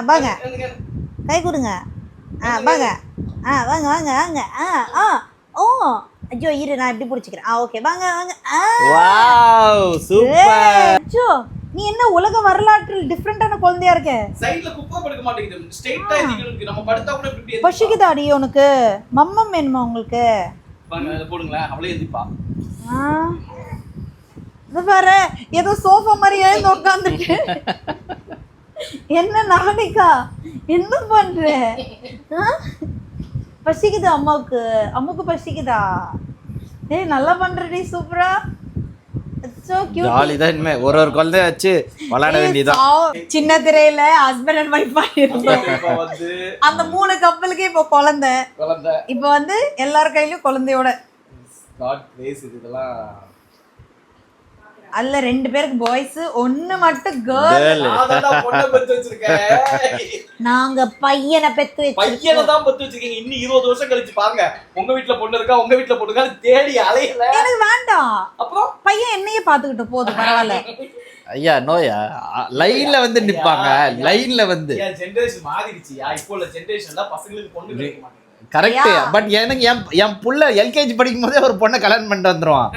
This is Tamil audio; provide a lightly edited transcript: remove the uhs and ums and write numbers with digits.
வாங்க கை கொடுங்க. வாங்க வாங்க வாங்க வாங்க ஓ ஐயோ இரு நான் எப்படி பிடிச்சிக்கிறேன். ஓகே வாங்க வாங்க. Wow super. அச்சோ நீ என்ன உலக வரலாற்றில் டிஃபரெண்டான குழந்தையா இருக்க. சைடுல குப்பை படுக்க மாட்டேங்குது. ஸ்ட்ரைட்டா இருக்கு. நம்ம படுத்தா கூட இப்படி பசிக்குதாடி உனக்கு? மம்மம் வேணுமா உங்களுக்கு? வாங்க அத போடுங்களேன். அவளே எந்திப்பா. இது பாரு ஏதோ சோஃபா மாதிரி எழுந்து உட்காந்துட்டு. என்ன நாளைக்கா என்ன பண்ற? பசிக்குது அம்மாவுக்கு. அம்மாவுக்கு பசிக்குதா? ஏய் நல்லா பண்றடி சூப்பரா. ஜாலி தான். இனிமே ஒரு குழந்தைய வச்சு விளையாட வேண்டியதான். சின்ன திரையில ஹஸ்பண்ட் அண்ட் ஒய்ஃபா இருந்தோம். அந்த 3 கப்பலுக்கு இப்போ குழந்தை. இப்போ வந்து எல்லார் கையிலயும் குழந்தையோட. காட் கிரேஸ் இதெல்லாம். அல்ல 2 பேருக்கு பாய்ஸ், 1 மட்டும் கேர்ள். நான் பொண்ணை பெத்து வச்சிருக்கேன். நாங்க பையனை பெத்து வச்சிருக்கோம். பையனை தான் பெத்து வச்சிருக்கீங்க. இன்னும் 20 வருஷம் கழிச்சு பாருங்க. உங்க வீட்ல பொண்ணு இருக்கா, உங்க வீட்ல பொண்ணு இருக்கா தேடி அலையல. எனக்கு வேண்டாம். அப்புறம் பையன் என்னையே பாத்துக்கிட்டு போதும் பரவாயில்ல. ஐயா நோயா லைன்ல வந்து நிப்பாங்க. லைன்ல வந்து ஜெனரேஷன் மாறிடுச்சுயா. இப்போ உள்ள ஜெனரேஷன்ல பசங்களுக்கு பொண்ணு கிடைக்க மாட்டேங்குது. கரெக்ட். பட் எனக்கு என் புள்ள எல்கேஜி படிக்கும் போதே ஒரு பொண்ணை கல்யாணம் பண்ணிட்டு வந்துருவான்.